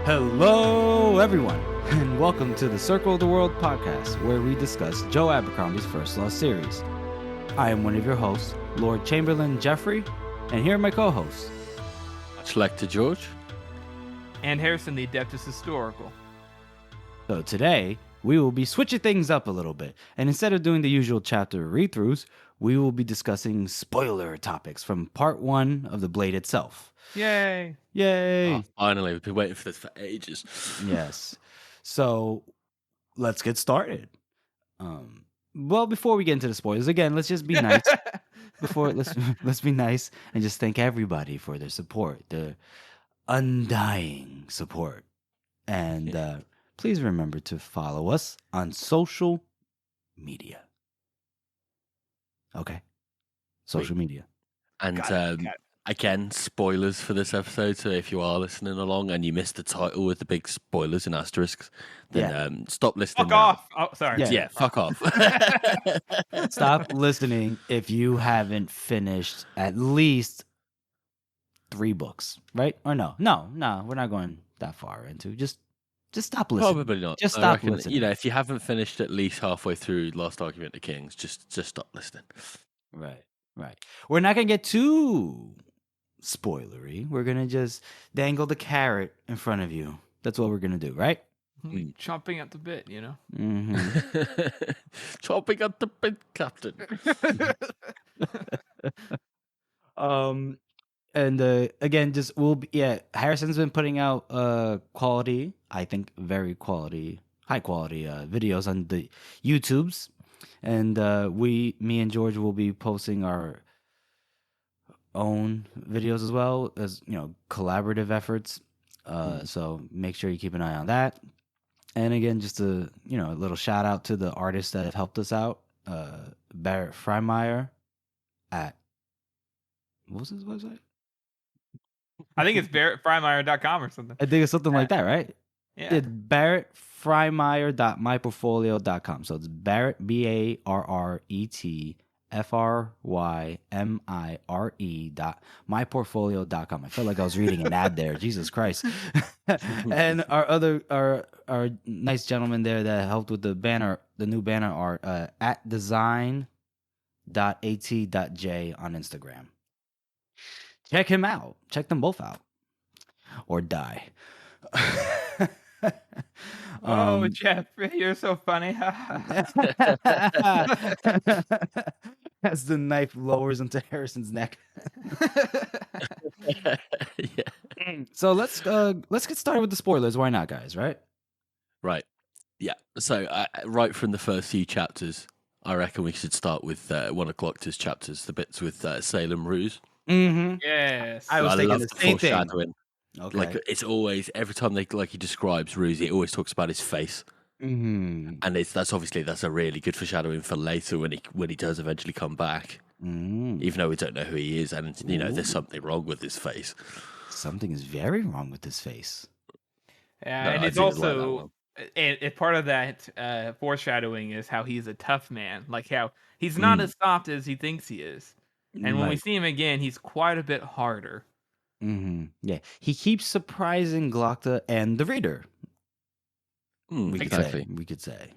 Hello, everyone, and welcome to the Circle of the World podcast, where we discuss Joe Abercrombie's First Law series. I am one of your hosts, Lord Chamberlain Jeffrey, and here are my co-hosts. Selector George. And Harrison, the Adeptus Historical. So today, we will be switching things up a little bit, and instead of doing the usual chapter read-throughs, we will be discussing spoiler topics from part 1 of The Blade itself. Yay! Yay! Oh, finally, we've been waiting for this for ages. Yes. So let's get started. Well, before we get into the spoilers, again, let's just be nice. Let's be nice and just thank everybody for their support, their undying support, and please remember to follow us on social media. Okay, social media. And Got it. again, spoilers for this episode. So if you are listening along and you missed the title with the big spoilers and asterisks, then stop listening. Fuck now. off! Oh, sorry. Yeah, fuck off. Stop listening if you haven't finished at least 3 books, right? Or no, we're not going that far into. Just stop listening. Probably not. Just I stop reckon, listening. if you haven't finished at least halfway through Last Argument of Kings, just stop listening. Right. We're not gonna get too spoilery. We're gonna just dangle the carrot in front of you. That's what we're gonna do, right? Chomping at the bit, you know? Mm-hmm. Chopping at the bit, Captain. And again, Harrison's been putting out quality, I think high quality videos on the YouTubes, and me and George will be posting our own videos as well as collaborative efforts. So make sure you keep an eye on that. And again, just a little shout out to the artists that have helped us out. Barrett Freimeyer at what was his website? I think it's BarrettFreimeyer.com or something. I think it's something like that, right? Yeah. It's BarrettFreimeyer.myportfolio.com. So it's Barrett BarrettFreimire.myportfolio.com. I felt like I was reading an ad there. Jesus Christ. And our nice gentleman there that helped with the new banner art at design.at.j on Instagram. Check him out. Check them both out. Or die. Jeff, you're so funny. As the knife lowers into Harrison's neck. Yeah. So let's get started with the spoilers. Why not, guys? Right? Right. Yeah. So right from the first few chapters, I reckon we should start with one of Glockter's chapters, the bits with Salem Ruse. Mm-hmm. Yes. I was thinking love the same thing. foreshadowing. Okay. Like it's always every time he describes Ruse, he always talks about his face, Mm-hmm. and that's a really good foreshadowing for later when he does eventually come back, even though we don't know who he is, and there's something wrong with his face. Something is very wrong with his face. Yeah, No, and I it's didn't like that also one. and part of that foreshadowing is how he's a tough man, like how he's not as soft as he thinks he is, and when we see him again, he's quite a bit harder. Mm-hmm. Yeah, he keeps surprising Glockta and the reader. We could say.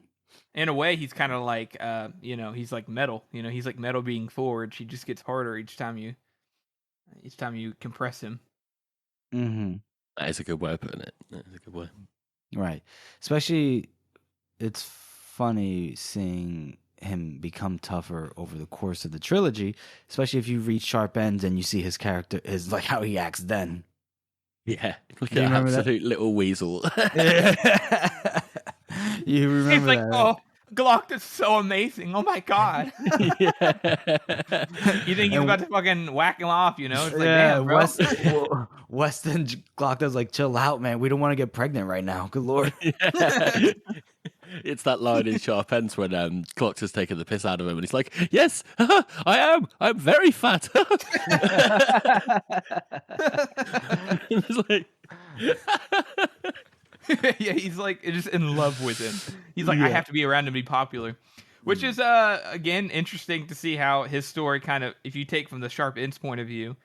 In a way, he's kind of like, he's like metal. He's like metal being forged. He just gets harder each time you compress him. Mm-hmm. That is a good way of putting it. That is a good way. Right. Especially, it's funny seeing him become tougher over the course of the trilogy, especially if you reach sharp ends and you see his character is like how he acts then. Yeah, like You an remember that? absolute little weasel. You remember He's like, that? oh, Glock is so amazing. Oh my god. Yeah. You think he's about to fucking whack him off? It's like, Yeah, damn, bro. Weston Glockta's like, chill out, man. We don't want to get pregnant right now. Good lord. Yeah. It's that line in Sharp Ends when Clocks has taken the piss out of him and he's like, yes, I am. I'm very fat. It's like... Yeah, he's like just in love with him. He's like, I have to be around to be popular. Which is, again, interesting to see how his story kind of, if you take from the Sharp Ends point of view,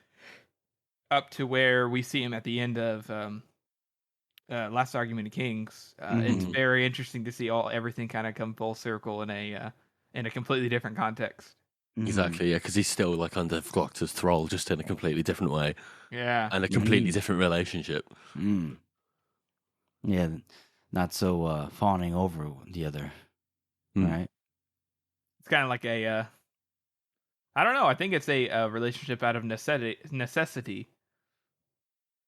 up to where we see him at the end of Last Argument of Kings, it's very interesting to see everything kind of come full circle in a completely different context. Exactly, yeah, because he's still like under Gloctor's thrall, just in a completely different way. Yeah. And a completely different relationship. Yeah, not so fawning over the other, right? It's kind of like a, I don't know. I think it's a relationship out of necessity.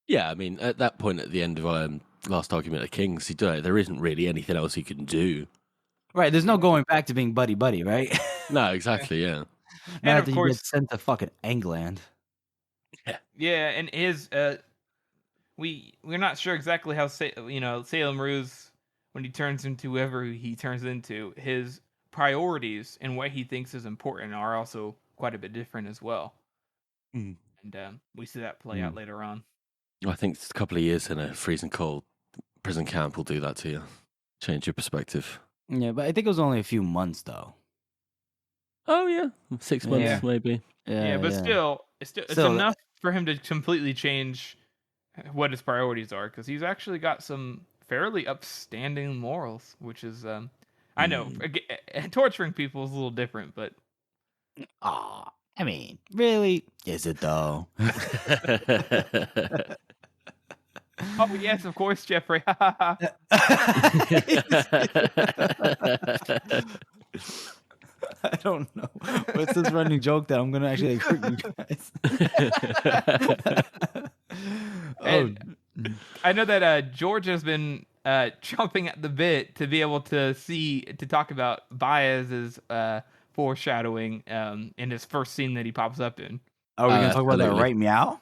Yeah, I mean, at that point, at the end of Last Argument of Kings, there isn't really anything else he can do. Right, there's no going back to being buddy-buddy, right? No, exactly, yeah. And Not of course, you get sent to fucking England. Yeah, and his we're not sure exactly how Salem Ruse, when he turns into whoever he turns into, his priorities and what he thinks is important are also quite a bit different as well. And we see that play out later on. I think a couple of years in a freezing cold prison camp will do that to you. Change your perspective. Yeah, but I think it was only a few months though. Oh yeah, 6 months maybe. Yeah, but still, it's enough for him to completely change what his priorities are, because he's actually got some fairly upstanding morals, which is I know torturing people is a little different, but I mean, really, is it though? Oh yes, of course, Jeffrey. I don't know. What's this running joke that I'm gonna actually hurt you guys? I know that George has been chomping at the bit to be able to talk about Baez's foreshadowing in his first scene that he pops up in. Are we gonna talk about that right meow?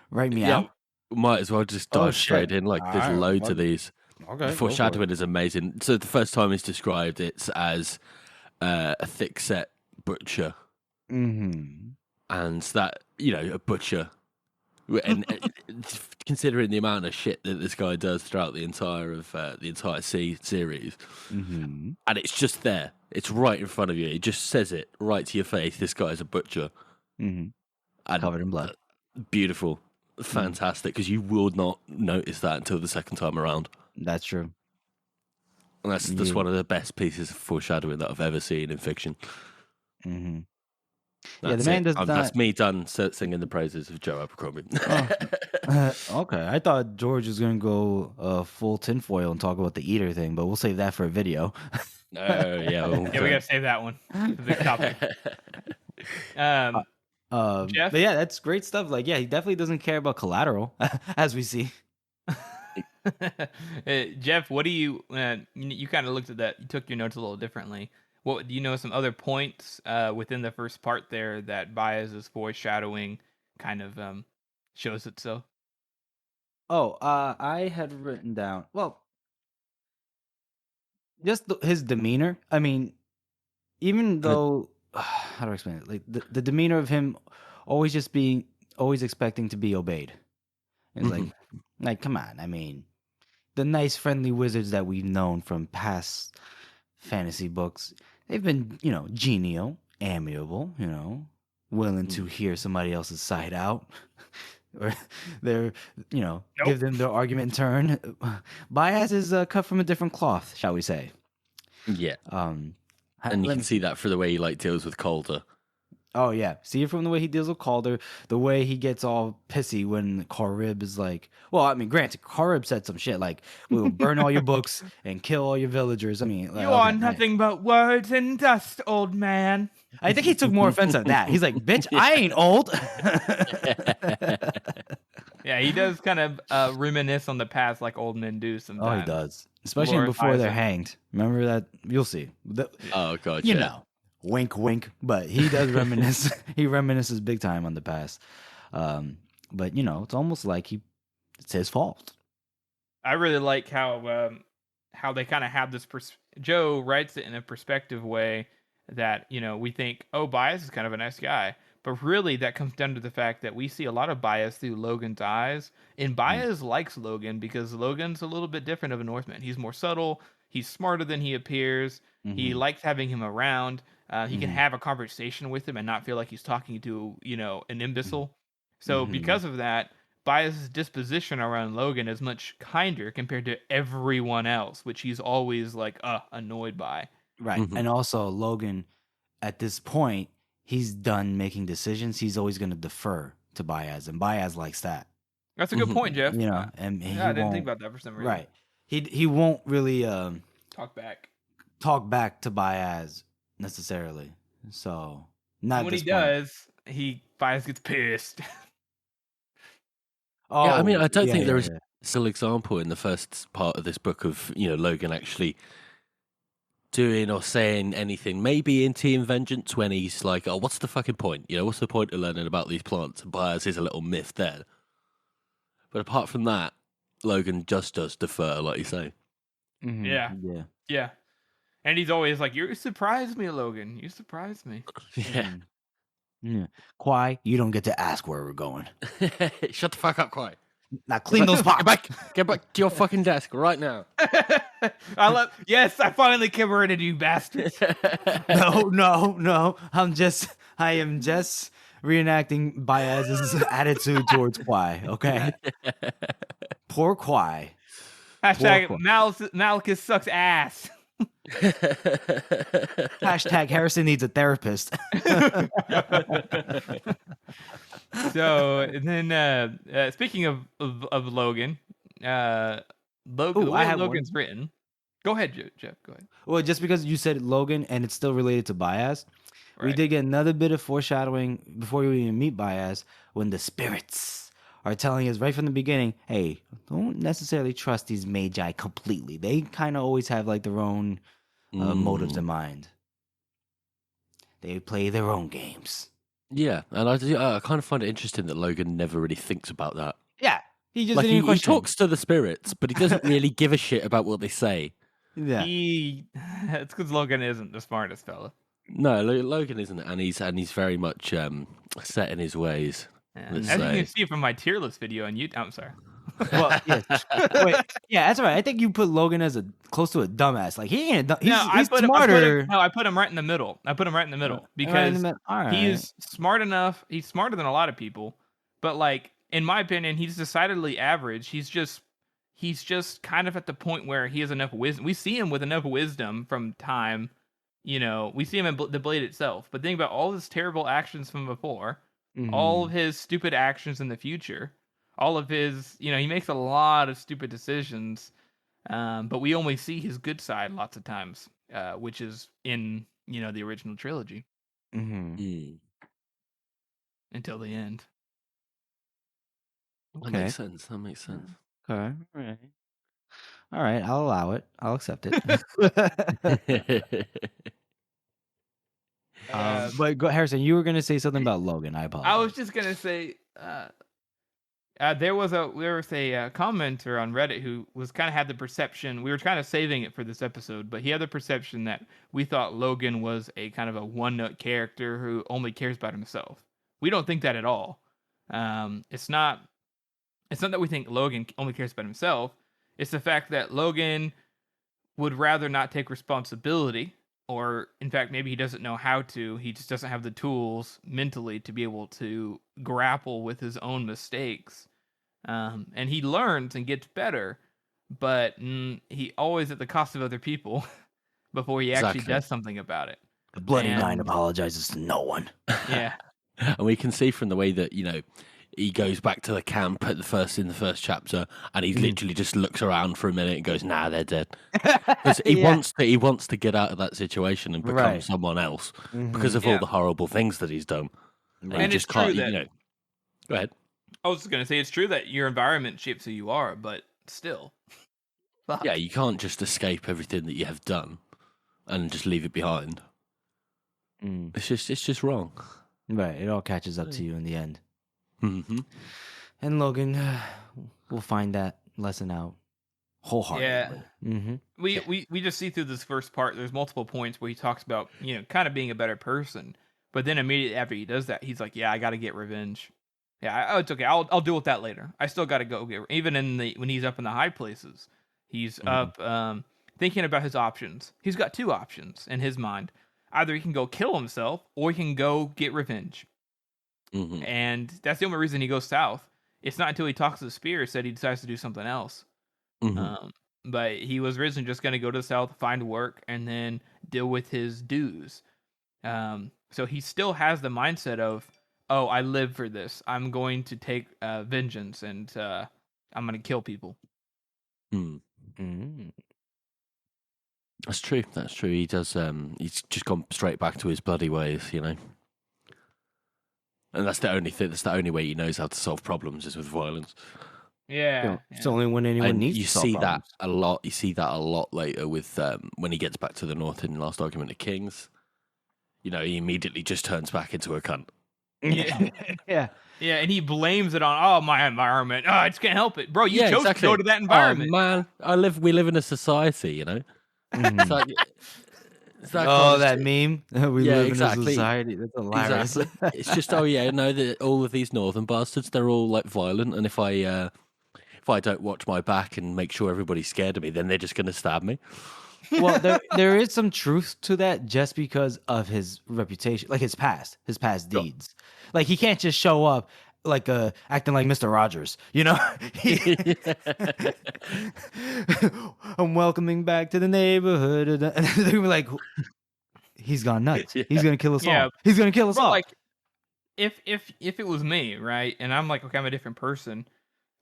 Right meow? Yeah, might as well just dive straight in. Like, there's loads of these. Okay. The foreshadowing is amazing. So the first time it's described, it's as a thick-set butcher. And that, a butcher. And considering the amount of shit that this guy does throughout the entire series, and it's just there. It's right in front of you. It just says it right to your face. This guy's a butcher. And covered in blood. Beautiful. Fantastic, because you will not notice that until the second time around. That's true. And that's one of the best pieces of foreshadowing that I've ever seen in fiction. The man does not... That's me done singing the praises of Joe Abercrombie. Okay, I thought George was going to go full tinfoil and talk about the eater thing, but we'll save that for a video. No, yeah. We got to save that one. It's a big topic. Jeff? But yeah, that's great stuff. Like, yeah, he definitely doesn't care about collateral, as we see. Jeff, what do you you kind of looked at that, you took your notes a little differently. What do you know some other points within the first part there that Baez's foreshadowing kind of shows itself? I had written down, just his demeanor. I mean, even though how do I explain it? Like the demeanor of him always expecting to be obeyed. It's like, come on. I mean, the nice, friendly wizards that we've known from past fantasy books, they've been, genial, amiable, willing to hear somebody else's side out. Or they're, give them their argument in turn. Baez is cut from a different cloth, shall we say. Yeah. And you can see that for the way he deals with Calder. Oh yeah, see it from the way he deals with Calder, the way he gets all pissy when Karib is like, well, I mean, granted, Karib said some shit like, "We'll burn all your books and kill all your villagers." I mean, you are nothing but words and dust, old man. I think he took more offense at that. He's like, "Bitch, I ain't old." Yeah, he does kind of reminisce on the past like old men do sometimes. Oh, he does, especially before they're hanged. Remember that? You'll see. Oh god, you know. Wink, wink. But he does reminisce. He reminisces big time on the past. But it's almost like it's his fault. I really like how they kind of have this. Joe writes it in a perspective way that we think, oh, Baez is kind of a nice guy, but really that comes down to the fact that we see a lot of Baez through Logan's eyes, and Baez likes Logan because Logan's a little bit different of a Northman. He's more subtle. He's smarter than he appears. He likes having him around. He can have a conversation with him and not feel like he's talking to, an imbecile. So because of that, Bias's disposition around Logan is much kinder compared to everyone else, which he's always like annoyed by. Right. Mhm. And also Logan, at this point, he's done making decisions. He's always going to defer to Bias, and Bias likes that. That's a good Mhm. point, Jeff. You know, and he I didn't won't, think about that for some reason. right. He won't really Talk back. to Bias necessarily. So not And when this he point. does, Bias gets pissed. Oh, Yeah, I mean, I don't yeah, think there yeah, is yeah. a single example in the first part of this book of, Logan actually doing or saying anything. Maybe in Team Vengeance when he's like, oh, what's the fucking point? What's the point of learning about these plants? And Bias is a little myth there. But apart from that, Logan just does defer, like you say. Mhm, Yeah. yeah. Yeah. And he's always like, you surprised me, Logan. You surprised me. Yeah. Mhm. Yeah. Kwai, you don't get to ask where we're going. Shut the fuck up, quiet. Now clean those pots. Get back to your fucking desk right now. Yes, I finally converted you bastards. No. I am just reenacting Bias's attitude towards Kwai, okay? Poor Kwai. Hashtag Poor Malchus sucks ass. Hashtag Harrison needs a therapist. So and then speaking of Logan, the way Logan's written. Go ahead, Jeff. Go ahead. Well, just because you said Logan and it's still related to Bias, we Right. did get another bit of foreshadowing before we even meet Bias when the spirits are telling us right from the beginning, hey, don't necessarily trust these magi completely. They kind of always have like their own motives in mind. They play their own games. Yeah, and I kind of find it interesting that Logan never really thinks about that. Yeah, he just Like didn't even he question. talks to the spirits, but he doesn't really give a shit about what they say. Yeah, It's because Logan isn't the smartest fella. No, Logan isn't, and he's very much set in his ways. Yeah. Let's As you say. can see from my tier list video on YouTube. I'm sorry. well, yeah. Wait, yeah, that's right. I think you put Logan as close to a dumbass. Like he ain't. He's smarter. I put him right in the middle. Because Right in the middle. All right. he's smart enough. He's smarter than a lot of people, but like in my opinion, he's decidedly average. He's just kind of at the point where he has enough wisdom. We see him with enough wisdom from time. We see him in the Blade itself. But think about all his terrible actions from before, all of his stupid actions in the future, all of his, he makes a lot of stupid decisions. But we only see his good side lots of times, which is in, the original trilogy until the end. That makes sense. That makes sense. Okay. All right. I'll allow it. I'll accept it. But go, Harrison, you were going to say something about Logan. I apologize. I was just gonna say, there was a commenter on Reddit who was kind of had the perception. We were kind of saving it for this episode, but he had the perception that we thought Logan was a kind of a one-note character who only cares about himself. We don't think that at all. It's not that we think Logan only cares about himself. It's the fact that Logan would rather not take responsibility. Or, in fact, maybe he doesn't know how to. He just doesn't have the tools mentally to be able to grapple with his own mistakes. And he learns and gets better, but he always at the cost of other people before he actually does something about it. The Bloody Nine apologizes to no one. Yeah. And we can see from the way that, he goes back to the camp in the first chapter, and he literally just looks around for a minute and goes, "Nah, they're dead." Because he wants to get out of that situation and become someone else because of all the horrible things that he's done. And he just can't. Go ahead. I was just gonna say it's true that your environment shapes who you are, but still, fuck. Yeah, you can't just escape everything that you have done and just leave it behind. It's just wrong. Right, it all catches up to you in the end. Mm-hmm. And Logan will find that lesson out wholeheartedly. Yeah. We just see through this first part. There's multiple points where he talks about kind of being a better person, but then immediately after he does that, he's like, "Yeah, I got to get revenge. Yeah, it's okay. I'll deal with that later. I still got to go get." Even when he's up in the high places, he's up thinking about his options. He's got two options in his mind. Either he can go kill himself or he can go get revenge. And that's the only reason he goes south. it's not until he talks to Spears that he decides to do something else. Mm-hmm. But he was originally just going to go to the South, find work, and then deal with his dues. So he still has the mindset of, oh, I live for this. I'm going to take vengeance, and I'm going to kill people. That's true. That's true. He does. He's just gone straight back to his bloody ways, you know. And that's the only thing. That's the only way he knows how to solve problems is with violence. Yeah, it's only when anyone And needs you to solve see problems. that a lot. You see that a lot later with when he gets back to the North in Last Argument of Kings. You know, he immediately just turns back into a cunt. Yeah. Yeah. Yeah, and he blames it on, my environment. Oh, I just can't help it. Bro, you chose to go to that environment. Oh, man, we live in a society, you know? Mhm. It's that Oh, that meme. We Yeah, live exactly. in a society. That's hilarious. Exactly. It's just, all of these northern bastards, they're all like violent, and if I don't watch my back and make sure everybody's scared of me, then they're just going to stab me. Well, there is some truth to that, just because of his reputation, like his past deeds. Like, he can't just show up like acting like Mr. Rogers, you know. I'm welcoming back to the neighborhood, and they're gonna be like, he's gone nuts. Yeah. He's gonna kill us Yeah. all. He's gonna kill us But all. like, if it was me, right, and I'm like, okay, I'm a different person,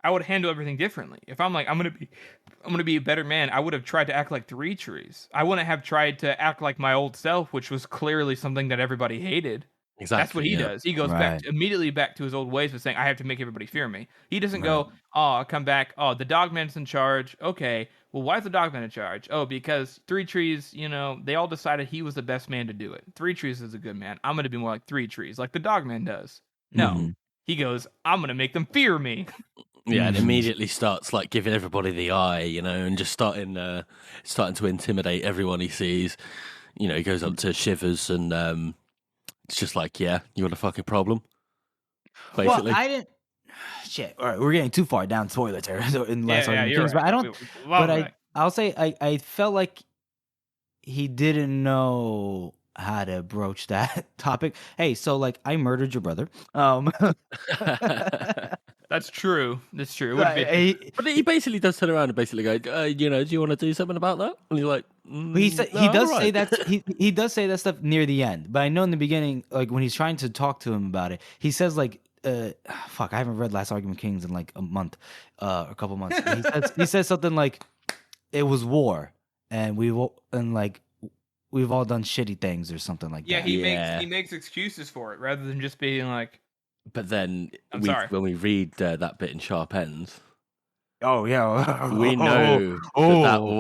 I would handle everything differently. If I'm like, I'm gonna be a better man, I would have tried to act like Three Trees. I wouldn't have tried to act like my old self, which was clearly something that everybody hated. Exactly. That's what he does. He goes immediately back to his old ways of saying, I have to make everybody fear me. He doesn't go, oh, I'll come back. Oh, the Dogman's in charge. Okay. Well, why is the Dogman in charge? Oh, because Three Trees, they all decided he was the best man to do it. Three Trees is a good man. I'm going to be more like Three Trees, like the Dogman does. No. He goes, I'm going to make them fear me. Yeah, and immediately starts like giving everybody the eye, and just starting to intimidate everyone he sees. He goes up to Shivers and it's just like, yeah, you want a fucking problem? Basically. Well, I didn't. Shit. All right, we're getting too far down spoiler territory in Last Argument of Kings, right. but I don't. But I'll say I felt like he didn't know how to broach that topic. Hey, so like, I murdered your brother. That's true. That's true. But he basically does turn around and basically go, do you want to do something about that? And you're like, he does say that he does say that stuff near the end. But I know in the beginning, like when he's trying to talk to him about it, he says like, fuck, I haven't read Last Argument of Kings in like a month, a couple months. He says something like, it was war, and we've all done shitty things or something like that. He makes excuses for it rather than just being like. But then when we read that bit in Sharp Ends, we know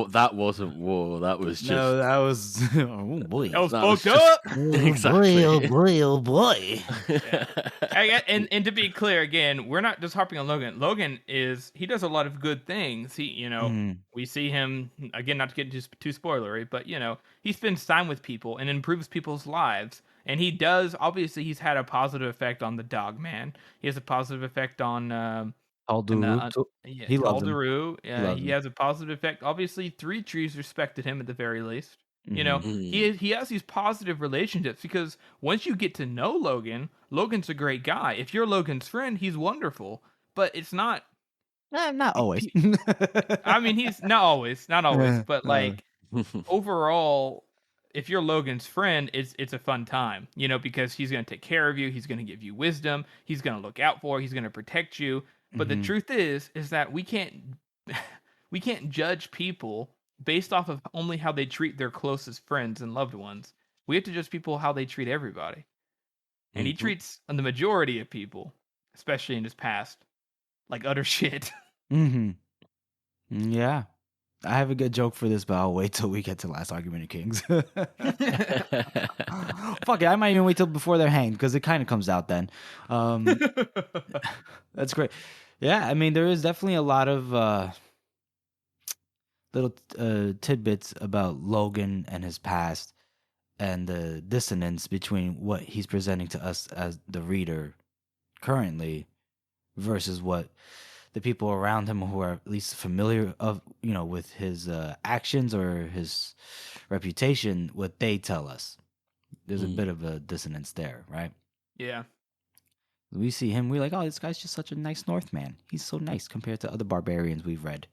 that wasn't war. That was just that was oh boy. That was fucked up. Exactly. Oh boy. Yeah. And to be clear, again, we're not just harping on Logan. Logan he does a lot of good things. He, we see him again, not to get too spoilery, but he spends time with people and improves people's lives. And he does. Obviously, he's had a positive effect on the Dogman. He has a positive effect on Aldaru. He loves Aldaru. He has a positive effect. Obviously, Three Trees respected him at the very least. He has these positive relationships because once you get to know Logan, Logan's a great guy. If you're Logan's friend, he's wonderful. But it's not. Not always. I mean, he's not always, but like overall. If you're Logan's friend, it's a fun time, because he's going to take care of you. He's going to give you wisdom. He's going to look out for you. He's going to protect you. But the truth is that we can't judge people based off of only how they treat their closest friends and loved ones. We have to judge people how they treat everybody. And he treats the majority of people, especially in his past, like utter shit. Yeah. I have a good joke for this, but I'll wait till we get to Last Argument of Kings. Fuck it, I might even wait till before they're hanged, because it kind of comes out then. That's great. Yeah, I mean, there is definitely a lot of little tidbits about Logan and his past, and the dissonance between what he's presenting to us as the reader currently versus what the people around him who are at least familiar with his actions or his reputation, what they tell us. There's a bit of a dissonance there, right? Yeah. We see him, we're like, oh, this guy's just such a nice Northman. He's so nice compared to other barbarians we've read.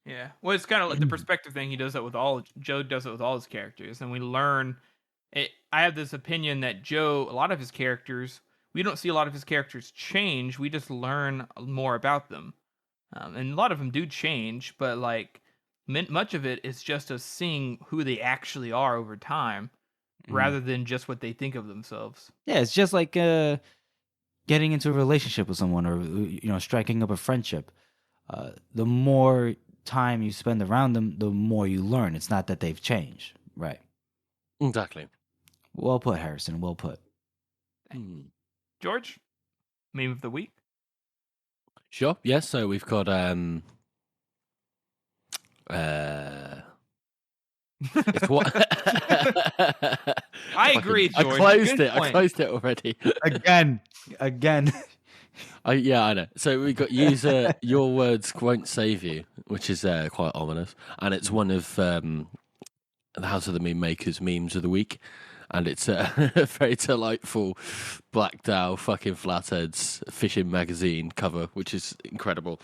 Yeah. Well, it's kind of like the perspective thing. He does that with Joe does it with all his characters. And we learn, I have this opinion that Joe, a lot of his characters, we don't see a lot of his characters change. We just learn more about them. And a lot of them do change, but like much of it is just us seeing who they actually are over time rather than just what they think of themselves. Yeah, it's just like getting into a relationship with someone or, striking up a friendship. The more time you spend around them, the more you learn. It's not that they've changed. Right. Exactly. Well put, Harrison. Well put. George, meme of the week. Sure. Yes. So we've got it's what I agree, George. I closed it already. Again. Yeah, I know. So we got user your words won't save you, which is quite ominous, and it's one of the House of the Meme Makers memes of the week, and it's a very delightful Black Dow fucking flatheads fishing magazine cover, which is incredible.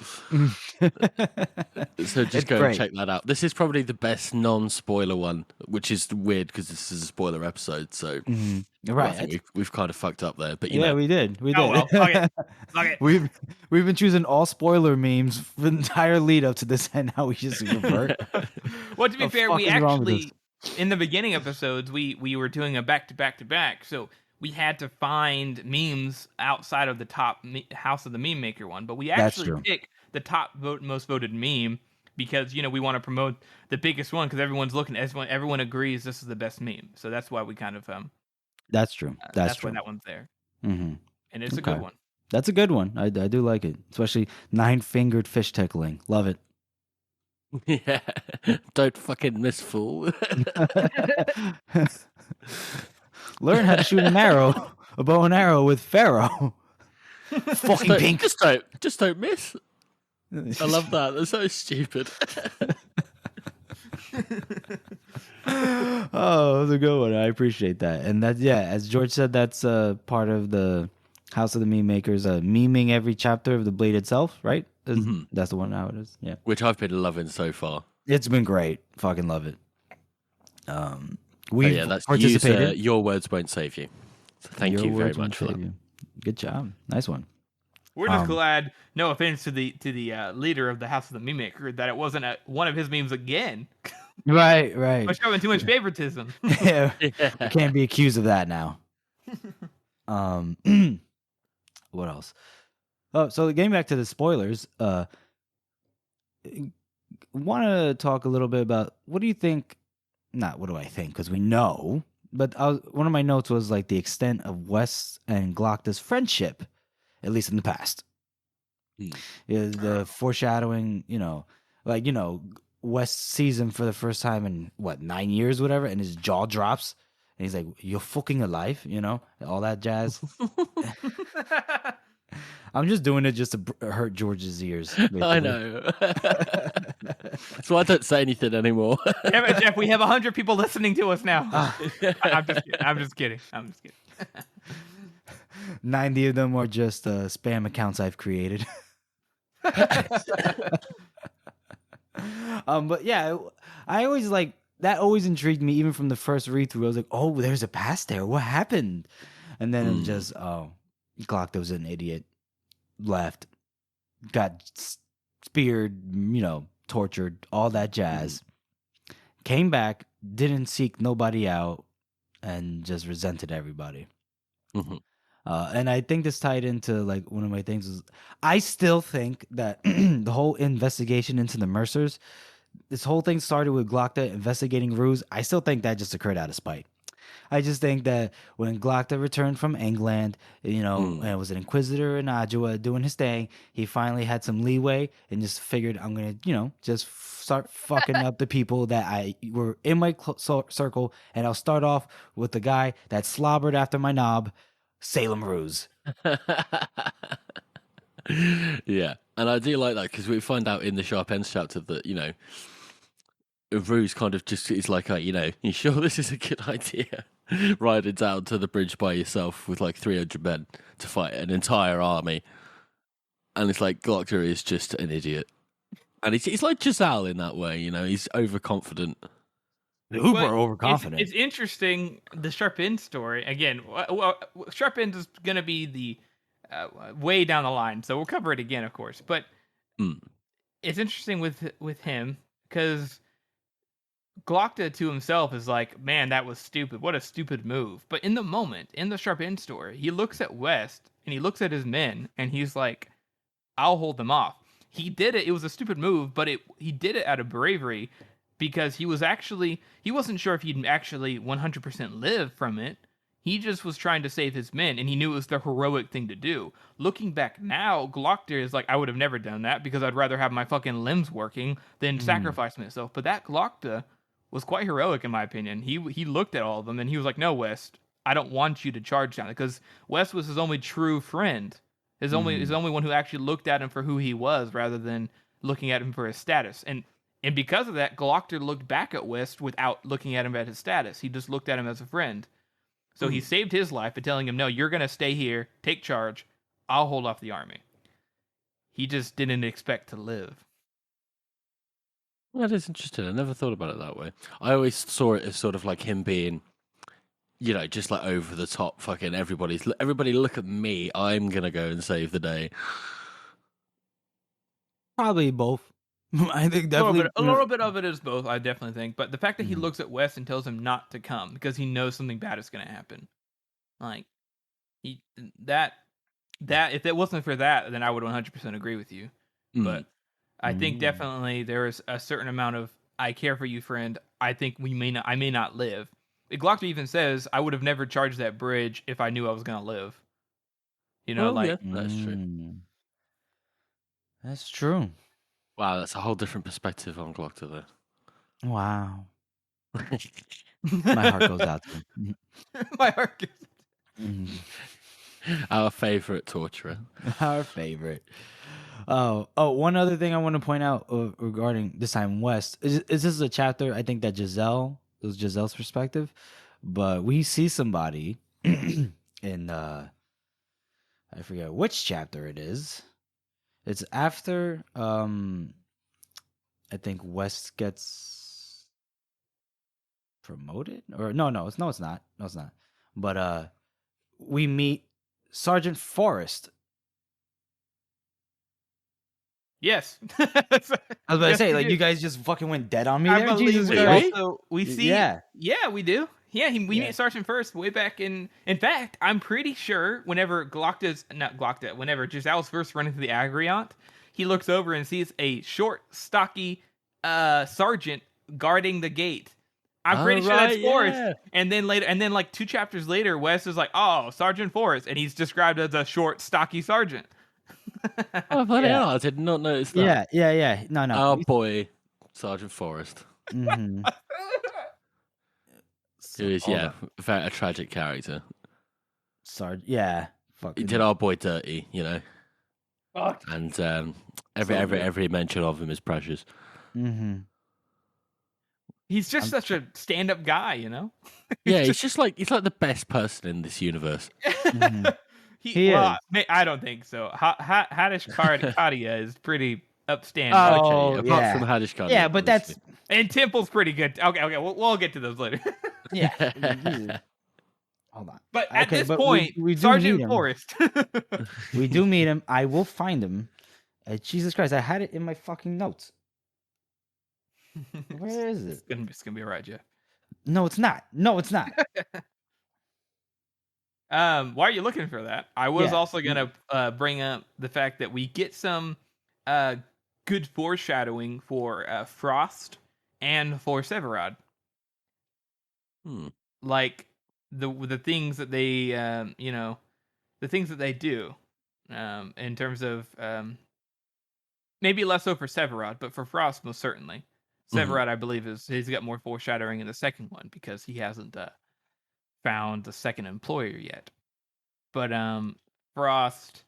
So just go and check that out. This is probably the best non-spoiler one, which is weird because this is a spoiler episode. So right, I think we've kind of fucked up there. But we did. We did. Oh, well, fuck it. We've been choosing all spoiler memes for the entire lead up to this, and now we just revert. Well, to be fair, we actually in the beginning episodes we were doing a back to back, so we had to find memes outside of the top House of the Meme Maker one, but we actually pick the top most voted meme because we want to promote the biggest one because everyone's looking. Everyone agrees this is the best meme, so that's why we kind of That's true. That's true. why that one's there. Mm-hmm. And it's a good one. That's a good one. I do like it, especially 9-fingered fish tickling. Love it. Yeah, don't fucking miss, fool. Learn how to shoot a bow and arrow with Pharaoh. Fucking pink. Just don't miss. I love that. That's so stupid. Oh, that's a good one. I appreciate that. And that, as George said, that's part of the House of the Meme Makers memeing every chapter of the Blade itself, right? That's the one now it is. Yeah. Which I've been loving so far. It's been great. Fucking love it. That's participated. Your words won't save you. So thank you very much for that. Good job. Nice one. We're just glad, no offense to the leader of the House of the Meme Maker, that it wasn't one of his memes again. Right. We're showing too much favoritism. Yeah. We can't be accused of that now. What else? Oh, so getting back to the spoilers, want to talk a little bit about what do you think? Not what do I think, because we know. But one of my notes was like the extent of Wes and Glocta's friendship, at least in the past. The foreshadowing, Wes sees him for the first time in 9 years, whatever, and his jaw drops, and he's like, "You're fucking alive," all that jazz. I'm just doing it just to hurt George's ears. Basically. I know. So I don't say anything anymore. Jeff, we have 100 people listening to us now. I'm just kidding. 90 of them are just spam accounts I've created. But yeah, I always that always intrigued me even from the first read through. I was like, oh, there's a past there. What happened? And then it just, Glocta was an idiot. Left, got speared, tortured, all that jazz. Came back, didn't seek nobody out, and just resented everybody. And I think this tied into one of my things is I still think that the whole investigation into the Mercers, this whole thing started with Glocta investigating Ruse. I still think that just occurred out of spite. I just think that when Glocta returned from England, and was an Inquisitor in Adua doing his thing, he finally had some leeway and just figured, I'm going to, just start fucking up the people that were in my circle, and I'll start off with the guy that slobbered after my knob, Salem Ruse. Yeah, and I do like that because we find out in the Sharp Ends chapter that, Ruse kind of just is like, you sure this is a good idea? riding down to the bridge by yourself with like 300 men to fight an entire army. And it's like Glockner is just an idiot. And he's like Giselle in that way, you know, he's overconfident. Uber overconfident. It's interesting, the Sharp End story. Again, well, Sharp End is going to be the way down the line, so we'll cover it again, of course. But it's interesting with him, because Glockta to himself is like, man, that was stupid. What a stupid move. But in the moment, in the Sharp End story, he looks at West, and he looks at his men, and he's like, I'll hold them off. He did it. It was a stupid move, but he did it out of bravery, because he wasn't sure if he'd actually 100% live from it. He just was trying to save his men, and he knew it was the heroic thing to do. Looking back now, Glockta is like, I would have never done that, because I'd rather have my fucking limbs working than sacrifice myself. But that Glockta was quite heroic, in my opinion. He looked at all of them, and he was like, no, West, I don't want you to charge down. Because West was his only true friend. His only one who actually looked at him for who he was, rather than looking at him for his status. And because of that, Glockta looked back at West without looking at him at his status. He just looked at him as a friend. So he saved his life by telling him, no, you're going to stay here, take charge, I'll hold off the army. He just didn't expect to live. Well, that is interesting. I never thought about it that way. I always saw it as sort of like him being, you know, just like over the top, fucking everybody look at me, I'm going to go and save the day. Probably both. I think definitely a little bit of it is both, I definitely think. But the fact that he looks at Wes and tells him not to come because he knows something bad is going to happen. Like, that if it wasn't for that, then I would 100% agree with you. But I think definitely there is a certain amount of, I care for you, friend. I think I may not live. Glockta even says, I would have never charged that bridge if I knew I was going to live. You know, yeah, that's true. That's true. Wow, that's a whole different perspective on Glockta there. Wow. My heart goes out to him. My heart goes Our favorite torturer. Our favorite. Oh, one other thing I want to point out regarding this time West is this is a chapter, I think, that it was Giselle's perspective, but we see somebody in I forget which chapter it is. It's after I think West gets promoted, or no, it's not. But we meet Sergeant Forrest. Yes. I was about to say, like, you guys just fucking went dead on me there. Jesus Christ. Also, we see. Yeah, we do. Yeah, we meet Sergeant First way back in fact, I'm pretty sure whenever whenever Giselle's first running through the Agriant, he looks over and sees a short, stocky sergeant guarding the gate. I'm pretty sure that's Forrest. And then like 2 chapters later, Wes is like, oh, Sergeant Forrest, and he's described as a short, stocky sergeant. Oh, bloody hell, I did not notice that. Yeah. No. Our boy, Sergeant Forrest. Mm-hmm. Who is, a tragic character. Fucking. He did our boy dirty, you know. Fuck. And every mention of him is precious. Mm-hmm. He's just such a stand-up guy, you know. he's like the best person in this universe. Mm-hmm. He is. I don't think so. Hadish Kadia is pretty upstanding. Apart from Hadish Kadia. Yeah, but that's... And Temple's pretty good. Okay, we'll get to those later. Yeah. Hold on. But at this point, we Sergeant Forrest. We do meet him. I will find him. Jesus Christ, I had it in my fucking notes. Where is it? It's gonna be alright, Jeff. No, it's not. Why are you looking for that? I was also gonna bring up the fact that we get some good foreshadowing for Frost and for Severod. Like the things that they the things that they do in terms of maybe less so for Severod, but for Frost most certainly. Severod, I believe, he's got more foreshadowing in the second one because he hasn't found the second employer yet. But Frost,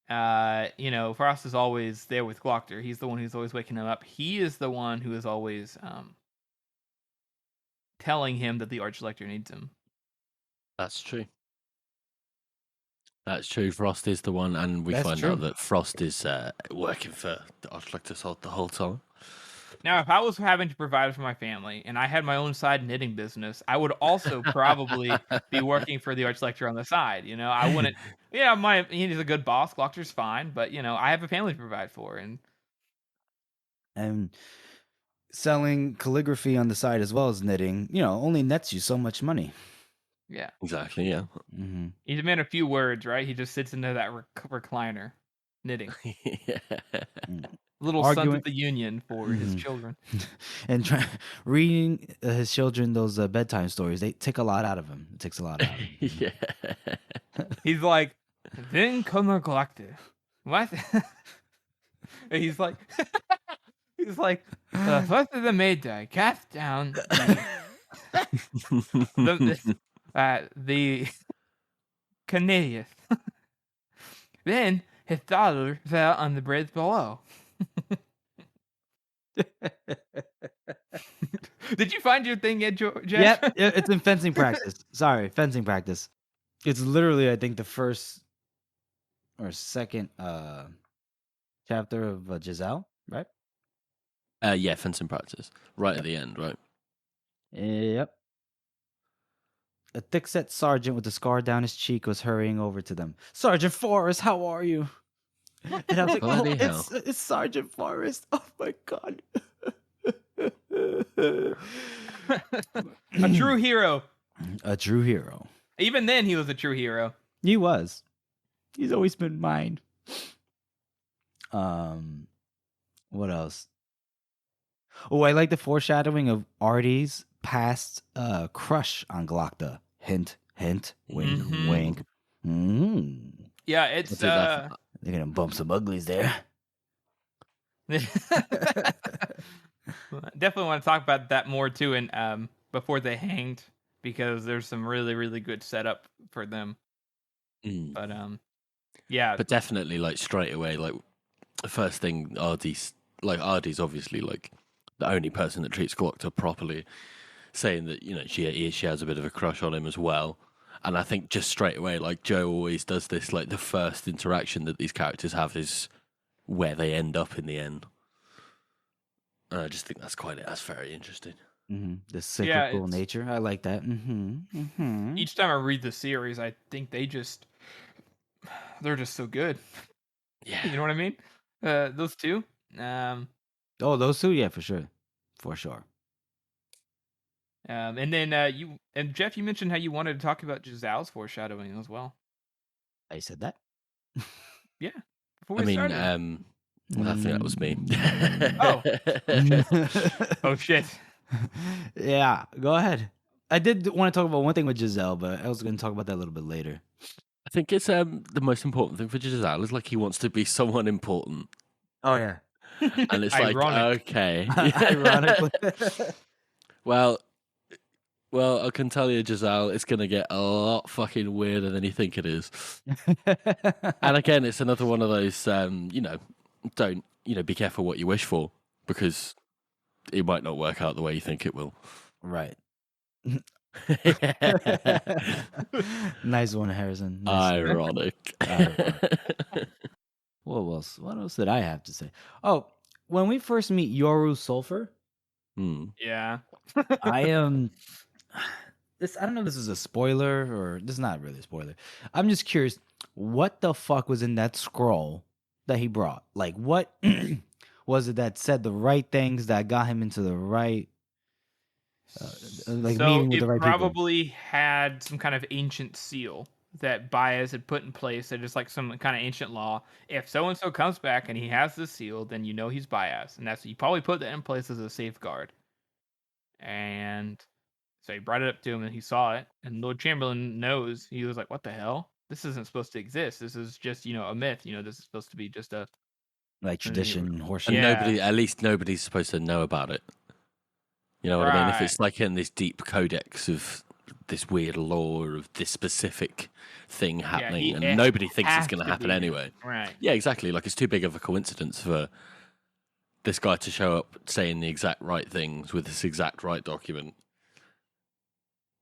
Frost is always there with Glockta. He's the one who's always waking him up. He is the one who is always telling him that the Archlector needs him. That's true. That's true. Frost is the one, and we That's find true. out that Frost is working for the Archlector the whole time. Now, if I was having to provide for my family and I had my own side knitting business, I would also probably be working for the Archlector on the side. You know, I wouldn't. Yeah, he's a good boss. Glockter's fine, but you know, I have a family to provide for, and selling calligraphy on the side as well as knitting, only nets you so much money. Yeah, exactly. Yeah, he's a man of few words, right? He just sits into that recliner, knitting. Yeah. Little Sons of the Union for his children, and reading his children those bedtime stories. They take a lot out of him. It takes a lot out of him. Yeah. He's like, then come a Glockter. What? He's like, first of the Mayday, cast down the Canadian. Then his daughter fell on the bridge below. Did you find your thing yet, Jeff? Yep, it's in fencing practice. Sorry, fencing practice. It's literally, I think, the first or second chapter of Giselle, right? Yeah, fencing practice. Right at the end, right? Yep. A thick-set sergeant with a scar down his cheek was hurrying over to them. Sergeant Forrest, how are you? And I was like, it's Sergeant Forrest. Oh my God. A true hero. A true hero. Even then, he was a true hero. He was. He's always been mine. What else? Oh, I like the foreshadowing of Artie's past crush on Glockta. Hint, hint, wink, wink. Yeah, it's they're gonna bump some uglies there. Definitely want to talk about that more too, and before they hanged, because there's some really, really good setup for them. But yeah, but definitely like straight away, like the first thing, Artie's obviously like the only person that treats Glockta properly, saying that she has a bit of a crush on him as well. And I think just straight away, like Joe always does this, like the first interaction that these characters have is where they end up in the end. And I just think that's very interesting. The cyclical nature. I like that. Each time I read the series, I think they're just so good. Yeah. You know what I mean? Those two. Those two? Yeah, for sure. For sure. And then Jeff, you mentioned how you wanted to talk about Giselle's foreshadowing as well. I said that. Yeah. Before we started. I think that was me. Oh shit. Yeah, go ahead. I did want to talk about one thing with Giselle, but I was going to talk about that a little bit later. I think it's the most important thing for Giselle is like he wants to be someone important. Oh yeah. And it's like, okay. Ironically. Well, I can tell you, Giselle, it's going to get a lot fucking weirder than you think it is. And again, it's another one of those, don't, be careful what you wish for, because it might not work out the way you think it will. Right. Nice one, Harrison. Nice. Ironic. What else did I have to say? Oh, when we first meet Yoru Sulfur. Yeah. I am. I don't know if this is a spoiler or this is not really a spoiler. I'm just curious, what the fuck was in that scroll that he brought? Like, what was it that said the right things that got him into the right, meeting with the right people? So it probably had some kind of ancient seal that Baez had put in place. That just like some kind of ancient law. If so and so comes back and he has this seal, then he's Baez, and he probably put that in place as a safeguard. And so he brought it up to him, and he saw it. And Lord Chamberlain knows. He was like, "What the hell? This isn't supposed to exist. This is just a myth. This is supposed to be just a tradition, horseshit." And at least nobody's supposed to know about it. You know what I mean? If it's like in this deep codex of this weird law of this specific thing happening, and nobody thinks it's going to happen anyway. Right? Yeah, exactly. Like it's too big of a coincidence for this guy to show up saying the exact right things with this exact right document.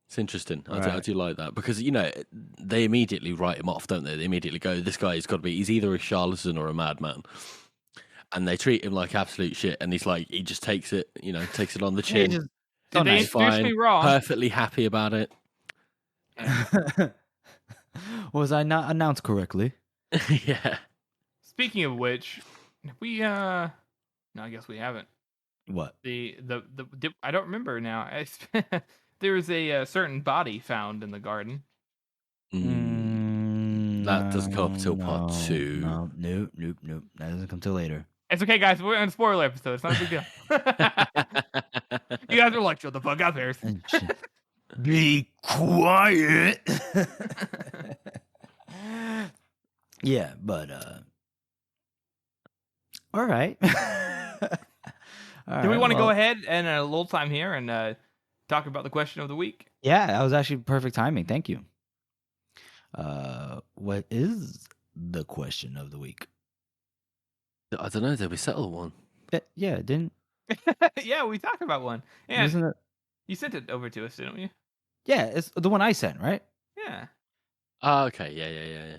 It's interesting. I Right. do like that because, they immediately write him off, don't they? They immediately go, this guy's got to be, he's either a charlatan or a madman. And they treat him like absolute shit. And he's like, he just takes it, takes it on the chin. Just, Did they He's introduce me wrong? perfectly happy about it. Was I not announced correctly? Yeah. Speaking of which, we no, I guess we haven't. What? The I don't remember now. There was a certain body found in the garden. That doesn't come up till part 2. Nope. That doesn't come till later. It's okay, guys. We're on a spoiler episode. It's not a big deal. You guys are like, shut the fuck up, Harris. Be quiet. Yeah, but all right. Do we want to go ahead and a little time here and talk about the question of the week? Yeah, that was actually perfect timing. Thank you. What is the question of the week? I don't know. Did we settle one? Yeah, didn't. Yeah, we talked about one. And Isn't it? you sent it over to us, didn't we? Yeah, it's the one I sent, right? Yeah. Oh, okay. Yeah.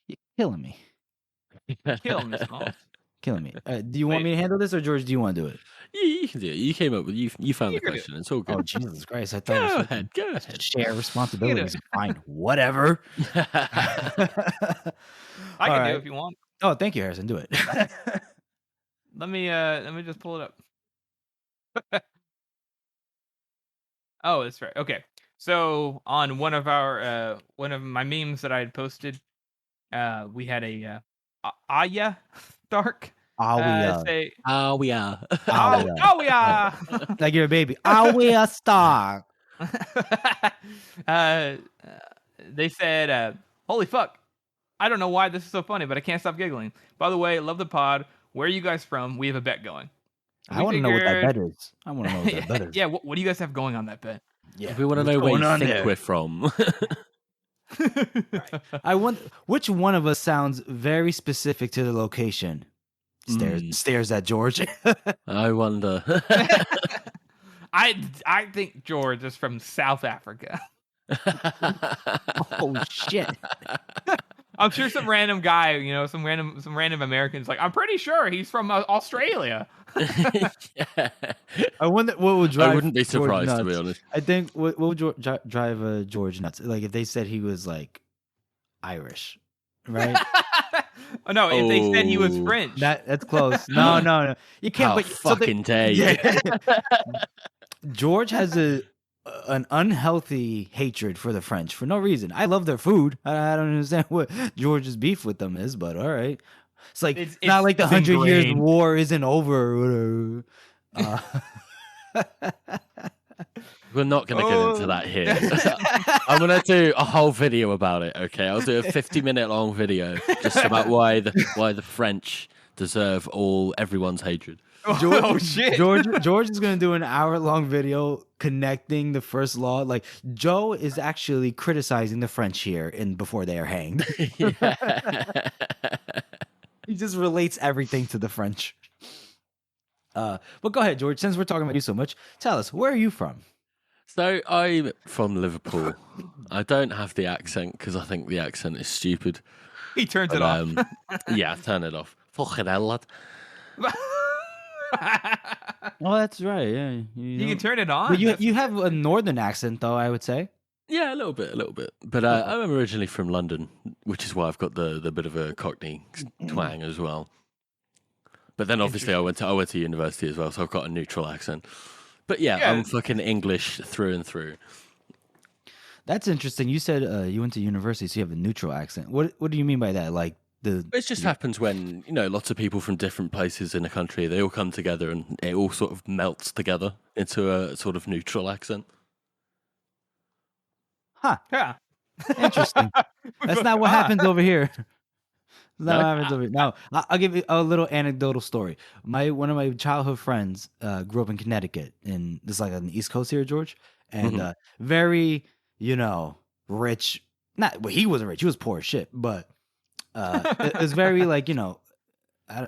You're killing me. Kill Miss Malls. Killing me. Do you want me to handle this, or George? Do you want to do it? You can do it. You came up with you found the can do it. question. It's all good. Oh Jesus Christ! I thought Go ahead. share responsibilities. Fine, whatever. I can do it if you want. Oh, thank you, Harrison. Do it. Let me just pull it up. Oh, that's right. Okay. So on one of my memes that I had posted, we had a Aya Stark say, we are. we are. Like you're a baby. We are Stark. They said, holy fuck. I don't know why this is so funny, but I can't stop giggling. By the way, love the pod. Where are you guys from? We have a bet going. I want to know what that bet is. I want to know what that bet is. Yeah, what do you guys have going on that bet? Yeah, we want to know where you think we're from. Right. I want which one of us sounds very specific to the location. Stares at George. I wonder. I think George is from South Africa. Oh shit. I'm sure some random guy, some random American's like, I'm pretty sure he's from Australia. Yeah. I wonder what would drive. I wouldn't be surprised, George to be nuts. honest. I think what would drive George nuts? Like if they said he was like Irish, right? Oh no, if they said he was French. That's close. No. You can't. How But fucking dare you? Yeah. George has an unhealthy hatred for the French for no reason. I love their food. I don't understand what George's beef with them is, but all right. It's like it's not like the 100 Years War isn't over or whatever. We're not going to get into that here. I'm going to do a whole video about it. Okay, I'll do a 50-minute long video just about why the French deserve everyone's hatred. Shit. George is going to do an hour-long video connecting the first law. Like, Joe is actually criticizing the French here before they are hanged. He just relates everything to the French. But go ahead, George. Since we're talking about you so much, tell us, where are you from? So I'm from Liverpool. I don't have the accent because I think the accent is stupid. He turns it off. Yeah, turn it off. Fucking hell, lad. Oh, that's right. Yeah, you can turn it on. But you have a northern accent, though. I would say. Yeah, a little bit. But I'm originally from London, which is why I've got the bit of a Cockney twang as well. But then obviously I went to university as well, so I've got a neutral accent. But yeah, I'm fucking English through and through. That's interesting. You said you went to university, so you have a neutral accent. What do you mean by that? Like it just happens when lots of people from different places in a country, they all come together and it all sort of melts together into a sort of neutral accent. Huh? Yeah. Interesting. That's not what happens over here. Now, I'll give you a little anecdotal story. One of my childhood friends grew up in Connecticut, and this is like on the East Coast here, George, and very, rich. He wasn't rich; he was poor as shit. But it was very like I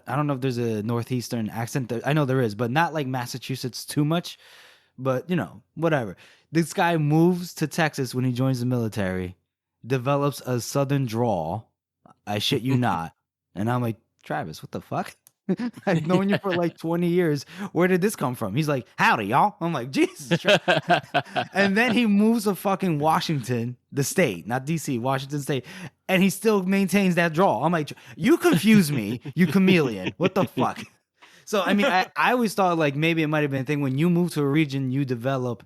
don't know if there's a northeastern accent. I know there is, but not like Massachusetts too much. But, whatever. This guy moves to Texas when he joins the military, develops a southern drawl. I shit you not. And I'm like, Travis, what the fuck? I've known you for like 20 years. Where did this come from? He's like, howdy, y'all. I'm like, Jesus. And then he moves to fucking Washington, the state, not DC, Washington State. And he still maintains that drawl. I'm like, you confuse me, you chameleon. What the fuck? So, I mean, I always thought like maybe it might have been a thing when you move to a region, you develop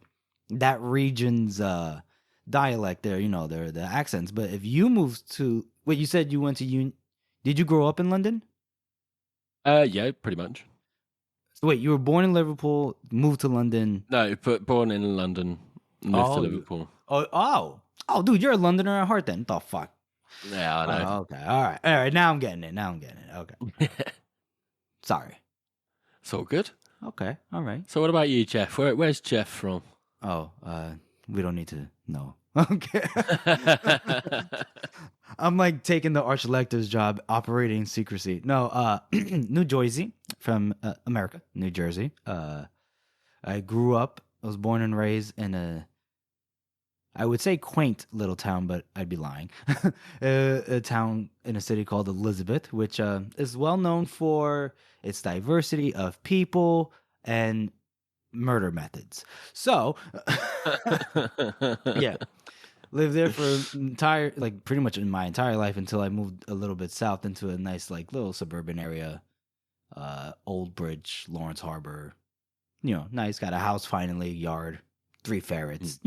that region's dialect there, the accents. But if you move to, wait, you said you went to, did you grow up in London? Yeah, pretty much. So wait, you were born in Liverpool, moved to London? No, but born in London, moved to Liverpool. Oh, dude, you're a Londoner at heart then. What the fuck? Yeah, I know. Okay, all right. Now I'm getting it. Okay. Sorry. It's all good. Okay, all right. So what about you, Jeff? Where's Jeff from? Oh, we don't need to know. Okay. I'm like taking the Archlector's job, operating secrecy. No, New Jersey, from America, New Jersey. I grew up, I was born and raised in I would say quaint little town, but I'd be lying. A town in a city called Elizabeth, which is well known for its diversity of people and murder methods. So, yeah, lived there for pretty much in my entire life until I moved a little bit south into a nice like little suburban area, Old Bridge, Lawrence Harbor. Nice, got a house finally, yard, 3 ferrets.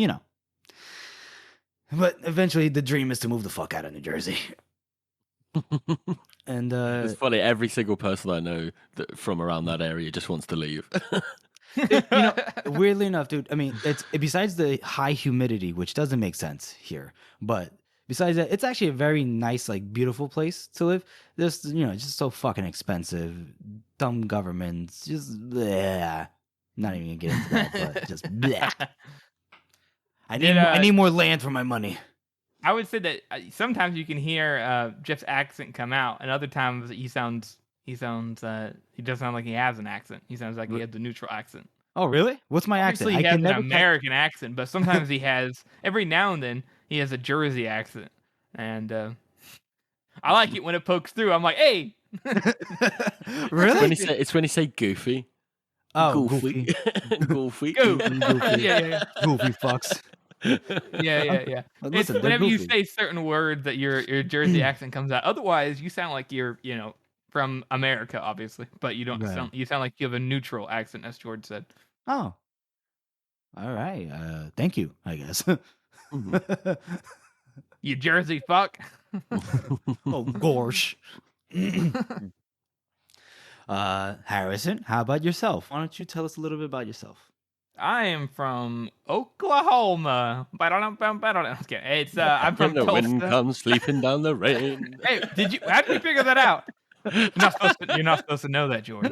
But eventually, the dream is to move the fuck out of New Jersey. And it's funny. Every single person I know from around that area just wants to leave. Weirdly enough, dude. I mean, it's besides the high humidity, which doesn't make sense here, but besides that, it's actually a very nice, like, beautiful place to live. Just it's just so fucking expensive. Dumb governments, just bleh. Not even gonna get into that, but just bleh. I need more land for my money. I would say that sometimes you can hear Jeff's accent come out, and other times he doesn't sound like he has an accent. He sounds like he has the neutral accent. Oh, really? What's my accent? Obviously, he has an American accent, but sometimes he has, every now and then, he has a Jersey accent. And I like it when it pokes through. I'm like, hey! Really? It's when you say goofy. Oh, goofy. Goofy. Yeah. Goofy fucks. Yeah. Listen, it's whenever goofy. you say certain words that your Jersey accent comes out. Otherwise, you sound like you're, from America, obviously, but you don't sound. You sound like you have a neutral accent, as George said. Oh, all right. Thank you, I guess. You Jersey fuck. Oh, gosh. Harrison, how about yourself? Why don't you tell us a little bit about yourself? I am from Oklahoma. It's I'm from the Tulsa. wind comes sleeping down the rain. Hey, how did you figure that out? You're not supposed to know that, George.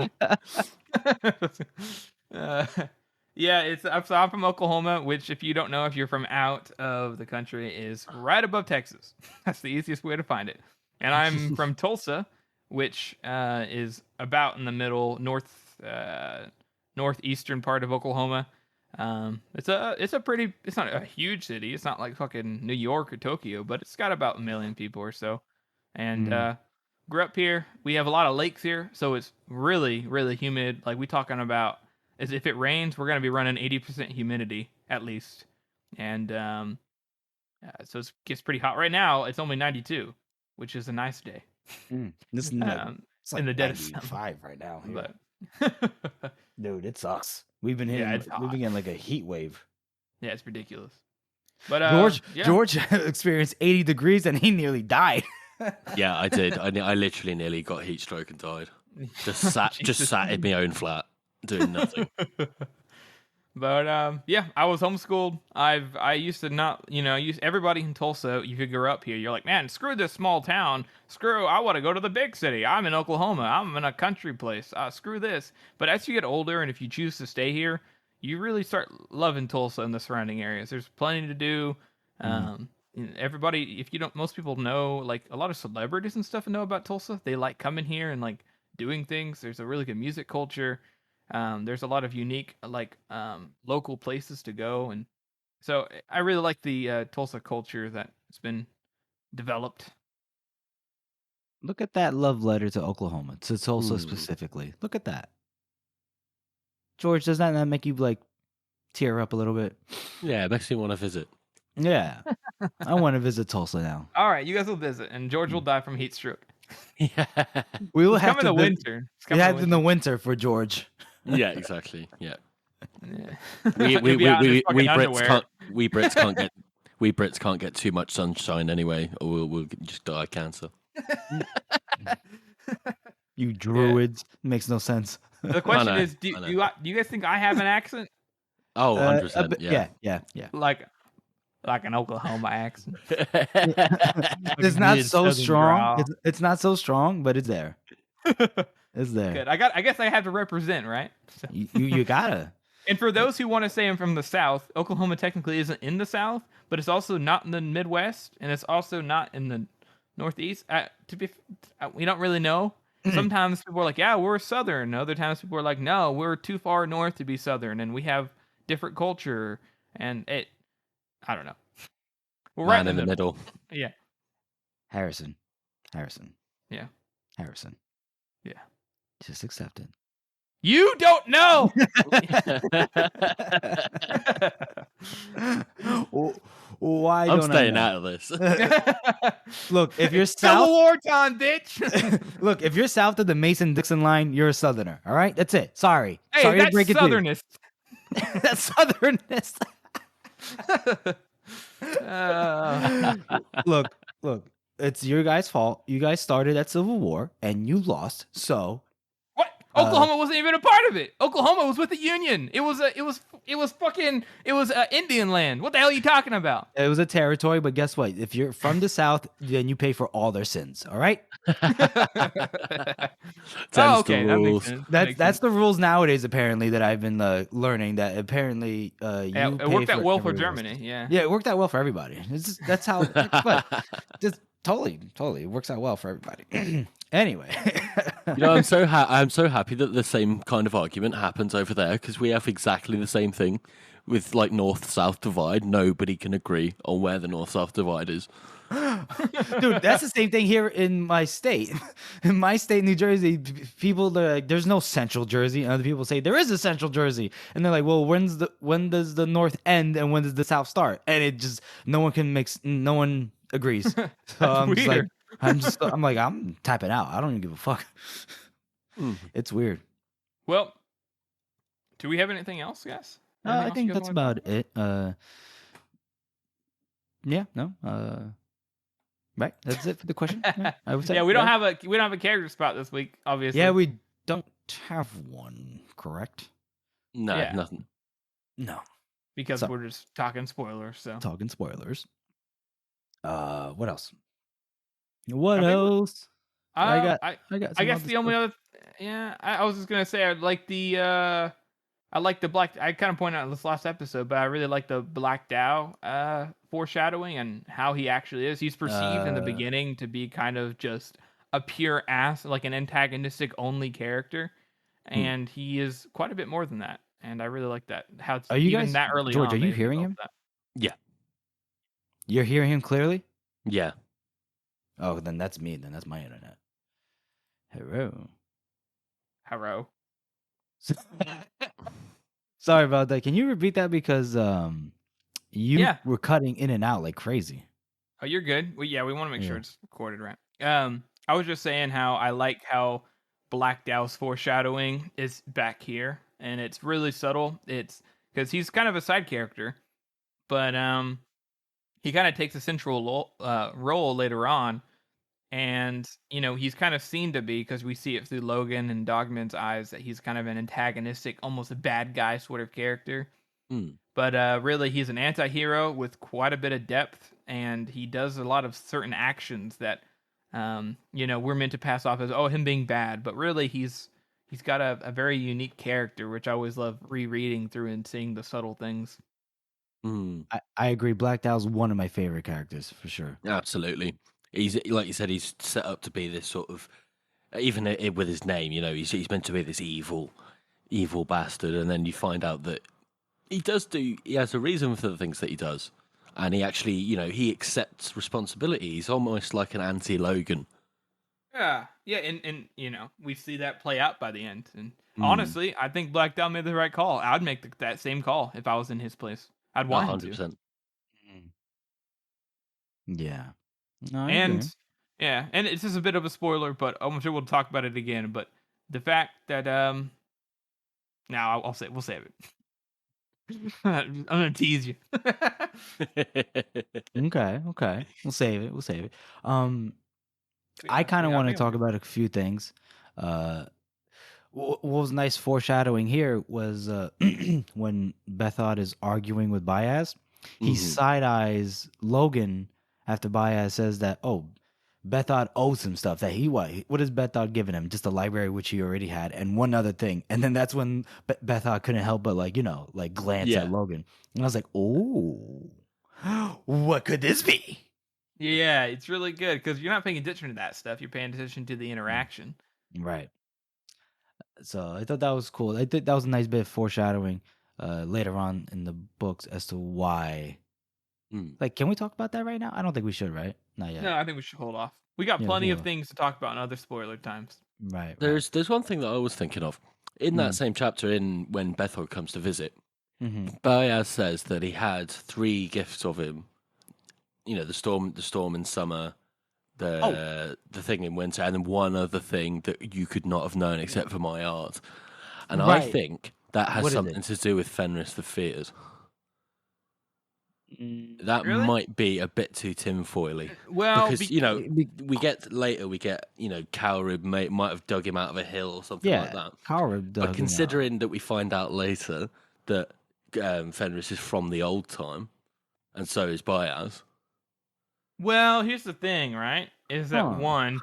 I'm from Oklahoma, which, if you don't know, if you're from out of the country, is right above Texas. That's the easiest way to find it. And I'm from Tulsa, which is about in the middle, northeastern part of Oklahoma. It's not a huge city. It's not like fucking New York or Tokyo, but it's got about 1 million people or so. And grew up here. We have a lot of lakes here, so it's really, really humid. Like, we talking about, is if it rains, we're gonna be running 80% humidity at least. And so it gets pretty hot right now. It's only 92, which is a nice day. This is it's like in the dead of summer 5 right now. But Dude, it sucks. We've been getting like a heat wave. Yeah, it's ridiculous. But George experienced 80 degrees and he nearly died. Yeah, I did. I literally nearly got heat stroke and died. Just sat in my own flat doing nothing. But I was homeschooled. I used to not, everybody in Tulsa, if you grew up here, you're like, man, screw this small town. I want to go to the big city. I'm in Oklahoma. I'm in a country place. Screw this. But as you get older, and if you choose to stay here, you really start loving Tulsa and the surrounding areas. There's plenty to do. Everybody, most people know, like, a lot of celebrities and stuff know about Tulsa. They like coming here and like doing things. There's a really good music culture. There's a lot of unique local places to go, and so I really like the Tulsa culture that's been developed. Look at that love letter to Oklahoma, to Tulsa specifically. Look at that. George, does that not make you like tear up a little bit? Yeah, it makes me want to visit. Yeah. I want to visit Tulsa now. All right, you guys will visit, and George will die from heat stroke. Yeah. We will It's have coming to the winter. It's We coming have in the winter for George. Yeah, exactly. Yeah. Yeah. We He'll be out in his fucking underwear. Brits can't get too much sunshine anyway, or we'll just die of cancer. You druids. Makes no sense. The question know, is, do you guys think I have an accent? Oh, 100%. Yeah. Like an Oklahoma accent? It's not Mid so Southern strong. drawl. It's not so strong, but it's there. It's there. Good. I guess I have to represent, right? So. You gotta. And for those who want to say I'm from the South, Oklahoma technically isn't in the South, but it's also not in the Midwest, and it's also not in the Northeast. We don't really know. Sometimes people are like, "Yeah, we're Southern." Other times people are like, "No, we're too far north to be Southern, and we have different culture." And I don't know. We're right in the middle. Yeah. Harrison. Yeah. Harrison. Yeah. Just accept it. You don't know. Why I'm don't staying I know? out of this. Look, if you're Civil south, War time, bitch. look, if you're south of the Mason-Dixon line, you're a Southerner. All right, that's it. Sorry, Hey, sorry to that's break it to you. Southernist. That's Southernist. Look, it's your guys' fault. You guys started that Civil War and you lost. So What? Oklahoma wasn't even a part of it. Oklahoma was with the Union. It was Indian land. What the hell are you talking about? it was a territory, but guess what? If you're from the South, then you pay for all their sins. All right, Oh, okay, that makes rules. sense. that's the rules nowadays. Apparently, that I've been learning that apparently you Yeah, it pay worked out well for everyone Germany. else's. Yeah. Yeah, it worked out well for everybody. That's how. But just totally, it works out well for everybody. Anyway, I'm so happy that the same kind of argument happens over there, because we have exactly the same thing with like north-south divide. Nobody can agree on where the north-south divide is. dude, that's the same thing here in my state. In my state, New Jersey, people they're like, "There's no Central Jersey," and other people say there is a Central Jersey, and they're like, "Well, when does the North end and when does the South start?" And it just no one agrees. So I'm just like, weird. I'm tapping out. I don't even give a fuck. It's weird. Well, do we have anything else, guys? Anything I else think you guys that's wanna about it. Yeah, no. Right, that's it for the question. Yeah, I would say. Yeah, we don't have a character spot this week, obviously. Yeah, we don't have one. Correct? No, Yeah. nothing. No. because So- we're just talking spoilers. So Talking spoilers. What else? What I mean, else? I got. I some guess other the only stuff. other, I was just gonna say I like the black. I kind of pointed out in this last episode, but I really like the Black Dow foreshadowing and how he actually is. He's perceived in the beginning to be kind of just a pure ass, like an antagonistic only character, and he is quite a bit more than that. And I really like that. How it's Are you even guys- that early George, on, are you they hearing developed him? that. You're hearing him clearly? Yeah. Oh, then that's me. Then that's my internet. Hello. Hello. Sorry about that. Can you repeat that because you Yeah. were cutting in and out like crazy. Oh, you're good. We want to make sure Yeah. it's recorded right. I was just saying how I like how Black Dow's foreshadowing is back here, and it's really subtle. It's because he's kind of a side character, but he kind of takes a central role later on, and he's kind of seen to be, because we see it through Logan and Dogman's eyes, that he's kind of an antagonistic, almost a bad guy sort of character. But really, he's an anti-hero with quite a bit of depth, and he does a lot of certain actions that, we're meant to pass off as, him being bad. But really, he's got a very unique character, which I always love rereading through and seeing the subtle things. I agree. Black Dow's one of my favorite characters for sure. Absolutely. He's, like you said, he's set up to be this sort of, even with his name, he's meant to be this evil, evil bastard, and then you find out that he has a reason for the things that he does, and he actually, he accepts responsibility. He's almost like an anti-Logan. Yeah, and we see that play out by the end. And honestly, I think Black Dog made the right call. I'd make that same call if I was in his place. I'd want him to. 100%. Yeah. No, I And agree. yeah, and it's just a bit of a spoiler, but I'm sure we'll talk about it again. But the fact that now I'll say we'll save it. I'm gonna tease you. Okay. We'll save it. I kind of want to talk about a few things. What was nice foreshadowing here was when Bethod is arguing with Baez, he side eyes Logan after Baez says that, oh, Bethod owes him stuff that what is Bethod giving him? Just a library which he already had and one other thing. And then that's when Bethod couldn't help but glance at Logan. And I was like, oh, what could this be? Yeah, it's really good because you're not paying attention to that stuff. You're paying attention to the interaction. Right. So I thought that was cool. I think that was a nice bit of foreshadowing later on in the books as to why. Like, can we talk about that right now? I don't think we should, right? Not yet. No, I think we should hold off. We got plenty of things to talk about in other spoiler times. Right. There's one thing that I was thinking of. In that same chapter, when Bethod comes to visit, Baez says that he had 3 gifts of him. The storm in summer, the thing in winter, and then one other thing that you could not have known except for my art. And I think that has something to do with Fenris the Feared. That might be a bit too tinfoily. Well, because we get Cowrib might have dug him out of a hill or something like that. Cowrib dug but considering that we find out later that Fenris is from the old time, and so is Baez. Well, here's the thing, right? Is that one,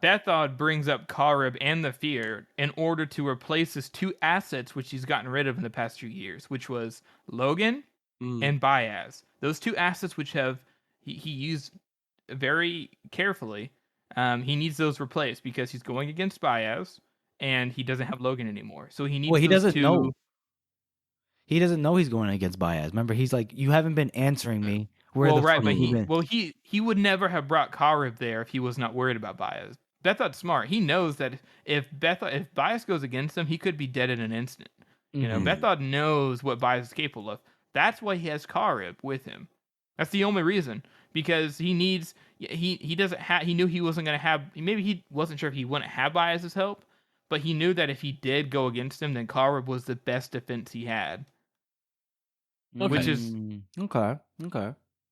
Bethod brings up Cowrib and the Feared in order to replace his 2 assets which he's gotten rid of in the past few years, which was Logan and Baez. Those 2 assets which he used very carefully. He needs those replaced because he's going against Baez and he doesn't have Logan anymore. So he needs. Well, he doesn't know. He doesn't know he's going against Baez. Remember, he's like, you haven't been answering me. He would never have brought Cowrib there if he was not worried about Baez. Bethod's smart. He knows that if Baez goes against him, he could be dead in an instant. Bethod knows what Baez is capable of. That's why he has Cowrib with him. That's the only reason, because he needs. He doesn't have. He knew he wasn't going to have. Maybe he wasn't sure if he wouldn't have Baez's help, but he knew that if he did go against him, then Cowrib was the best defense he had. Okay. Which is okay.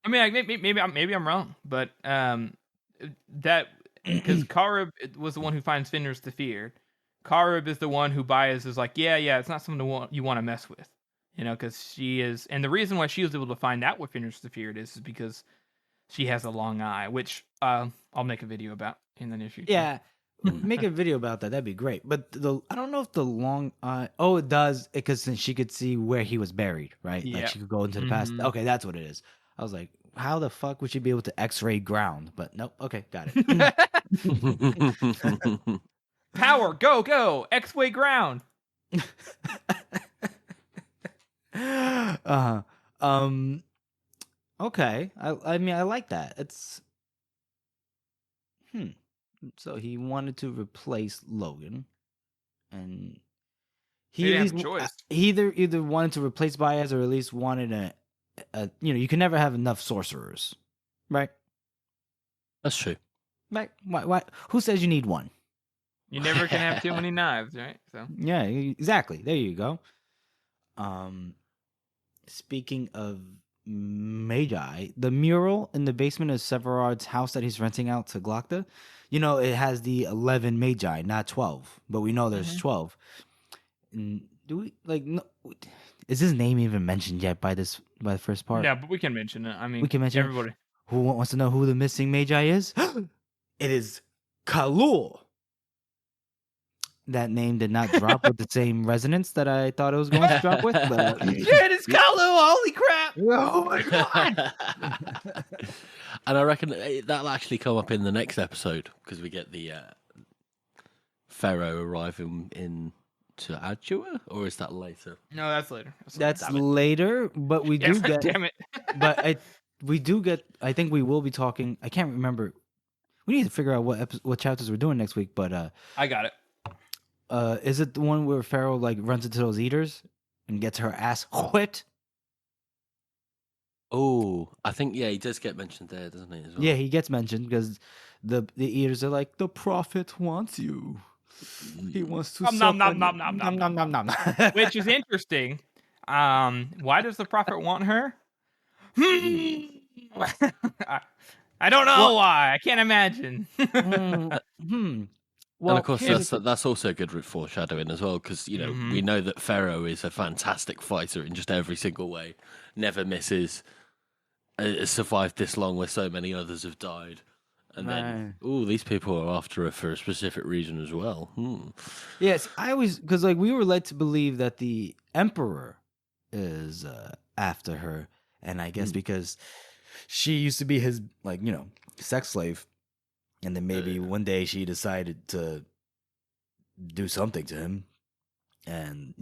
I mean, maybe I'm wrong, but that because Cowrib was the one who finds Fenris the Feared. Cowrib is the one who Baez is like, yeah, it's not something you want to mess with, because she is, and the reason why she was able to find out what Fenris the Feared is because she has a long eye, which I'll make a video about in the near future. Yeah, make a video about that. That'd be great. But I don't know if the long eye. Oh, it does, because she could see where he was buried, right? Yeah. Like she could go into the past. Okay, that's what it is. I was like, how the fuck would she be able to X-ray ground? But nope. Okay, got it. Power, go, X-way ground. Okay. I mean, I like that. It's So he wanted to replace Logan, and he didn't have a choice. He either wanted to replace Baez or at least wanted a you can never have enough sorcerers, right? That's true. Right? Why? Who says you need one? You never can have too many knives, right? So yeah, exactly. There you go. Speaking of Magi, the mural in the basement of Severard's house that he's renting out to Glocta, it has the 11 Magi, not 12, but we know there's 12. And do we no? Is his name even mentioned yet by the first part? Yeah, but we can mention it. I mean, we can mention everybody. Who wants to know who the missing Magi is? It is Kalul. That name did not drop with the same resonance that I thought it was going to drop with. But shit, it's Kalul! Holy crap! Oh my god! And I reckon that'll actually come up in the next episode because we get the Pharaoh arriving in to Adua, or is that later? No, that's later. That's later, but we do get. Damn it. But we do get. I think we will be talking. I can't remember. We need to figure out what chapters we're doing next week. But I got it. Is it the one where Pharaoh like runs into those eaters and gets her ass whipped? Oh, I think he does get mentioned there, doesn't he? As well? Yeah, he gets mentioned because the eaters are like, the prophet wants you. He wants to nom nom nom nom nom nom nom nom, which is interesting. Why does the prophet want her? I don't know why. I can't imagine. Well, and of course, that's also good foreshadowing as well, because we know that Pharaoh is a fantastic fighter in just every single way, never misses, has survived this long where so many others have died, and then these people are after her for a specific reason as well. Yes, I always because we were led to believe that the emperor is after her, and I guess because she used to be his sex slave. And then maybe one day she decided to do something to him, and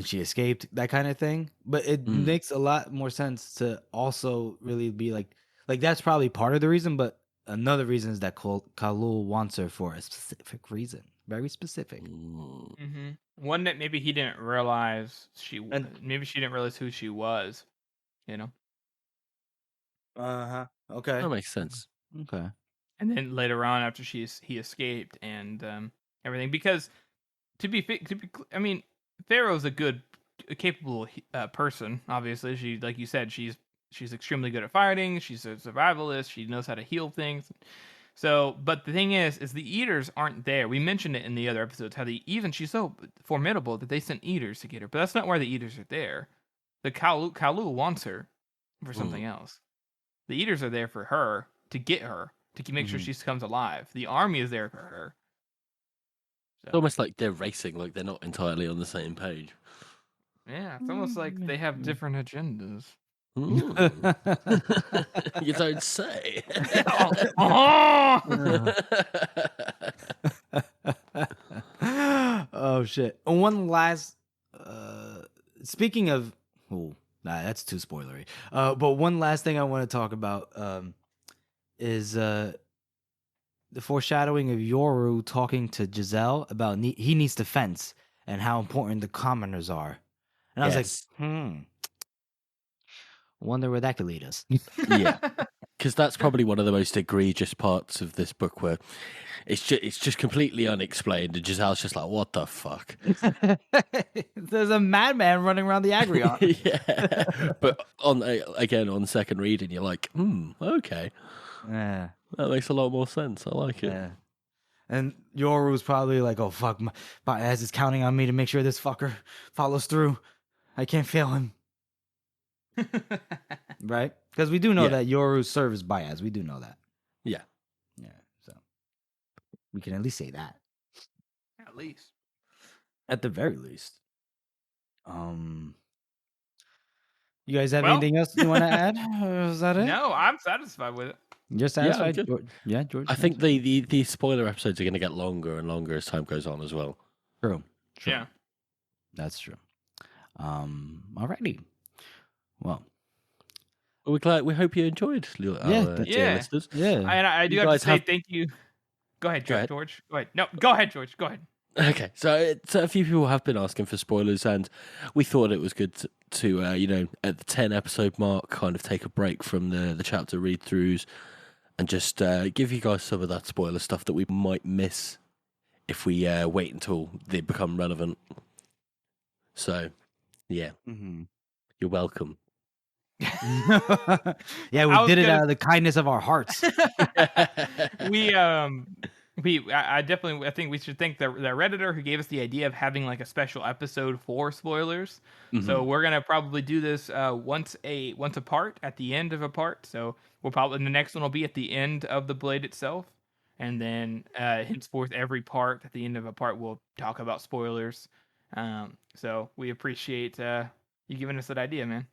she escaped, that kind of thing. But it makes a lot more sense to also really be like that's probably part of the reason. But another reason is that Khalul wants her for a specific reason, very specific. One that maybe he didn't realize maybe she didn't realize who she was. Okay, that makes sense. Okay. And then later on, after he escaped and everything, because I mean, Pharaoh's a capable person. Obviously, she, like you said, she's extremely good at fighting. She's a survivalist. She knows how to heal things. So, but the thing is the eaters aren't there. We mentioned it in the other episodes how she's so formidable that they sent eaters to get her. But that's not why the eaters are there. The Khalul wants her for something else. The eaters are there for her, to get her, to make sure she comes alive. The army is there for her. So. It's almost like they're racing, like they're not entirely on the same page. Yeah, it's almost like they have different agendas. You don't say. Oh shit! One last. Speaking of, that's too spoilery. But one last thing I want to talk about is the foreshadowing of Yoru talking to Giselle about he needs to fence and how important the commoners are. And I was like, wonder where that could lead us. Yeah, because that's probably one of the most egregious parts of this book, where it's just completely unexplained, and Giselle's just like, "What the fuck?" There's a madman running around the Agrion. Yeah, but on second reading, you're like, okay, yeah, that makes a lot more sense. I like it. Yeah. And Yoru's probably like, "Oh fuck, Baez is counting on me to make sure this fucker follows through. I can't fail him." Right? Because we do know that Yoru serves Baez. We do know that. Yeah. Yeah. So we can at least say that. At least. At the very least. You guys have anything else you want to add? Is that it? No, I'm satisfied with it. You're satisfied? Yeah, George. I think the spoiler episodes are going to get longer and longer as time goes on as well. True. Yeah. That's true. Alrighty. Well, we hope you enjoyed our listeners. Yeah. And I do have to say thank you. Go ahead, George. Go ahead. No, go ahead, George. Go ahead. Okay, so a few people have been asking for spoilers, and we thought it was good to at the 10 episode mark, kind of take a break from the chapter read throughs, and just give you guys some of that spoiler stuff that we might miss if we wait until they become relevant. So, yeah, you're welcome. Yeah, we did it out of the kindness of our hearts. I think we should thank the Redditor who gave us the idea of having like a special episode for spoilers. So we're gonna probably do this once a part at the end of a part. So we'll probably the next one will be at the end of the blade itself, and then henceforth every part at the end of a part we'll talk about spoilers. So we appreciate you giving us that idea, man.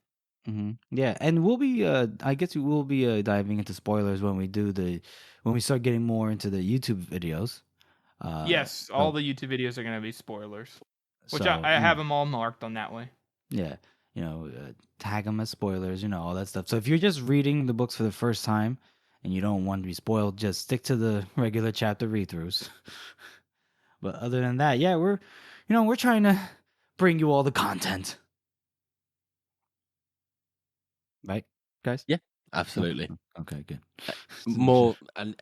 Yeah, and we'll be I guess we will be diving into spoilers when we start getting more into the YouTube videos. Yes, all the YouTube videos are going to be spoilers. Which So, I have them all marked on that way. Yeah, tag them as spoilers, all that stuff. So if you're just reading the books for the first time and you don't want to be spoiled, just stick to the regular chapter read-throughs. But other than that, yeah, we're trying to bring you all the content. Right, guys? Yeah, absolutely. Okay, good. More, and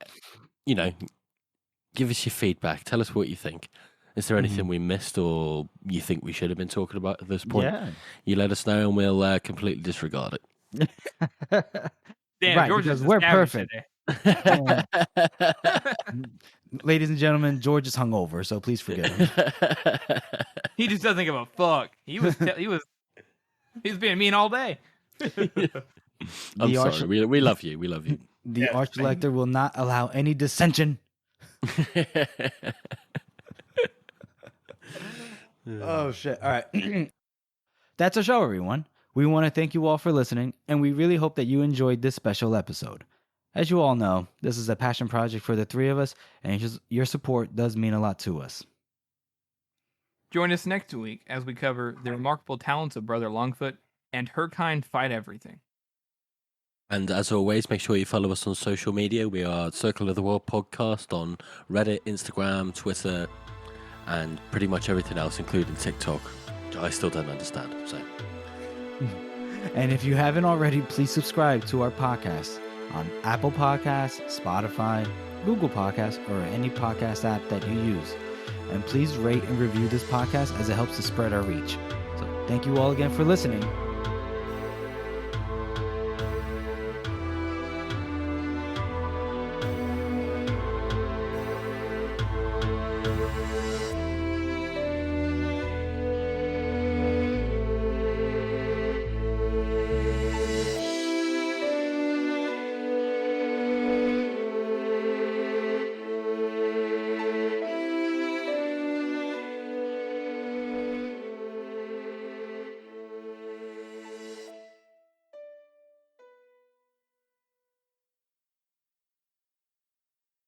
give us your feedback. Tell us what you think. Is there anything we missed or you think we should have been talking about at this point? Yeah. You let us know and we'll completely disregard it. Damn, Right, George because is we're savage perfect. today. Ladies and gentlemen, George is hungover, so please forgive him. He just doesn't give a fuck. He was being mean all day. I'm sorry. We love you. We love you. The Arch Collector will not allow any dissension. Oh shit. All right. That's our show, everyone. We want to thank you all for listening, and we really hope that you enjoyed this special episode. As you all know, this is a passion project for the three of us, and your support does mean a lot to us. Join us next week as we cover the remarkable talents of Brother Longfoot and her kind fight everything. And as always, make sure you follow us on social media. We are Circle of the World Podcast on Reddit, Instagram, Twitter, and pretty much everything else, including TikTok, which I still don't understand. So, and if you haven't already, please subscribe to our podcast on Apple Podcasts, Spotify, Google Podcasts, or any podcast app that you use. And please rate and review this podcast as it helps to spread our reach. So thank you all again for listening.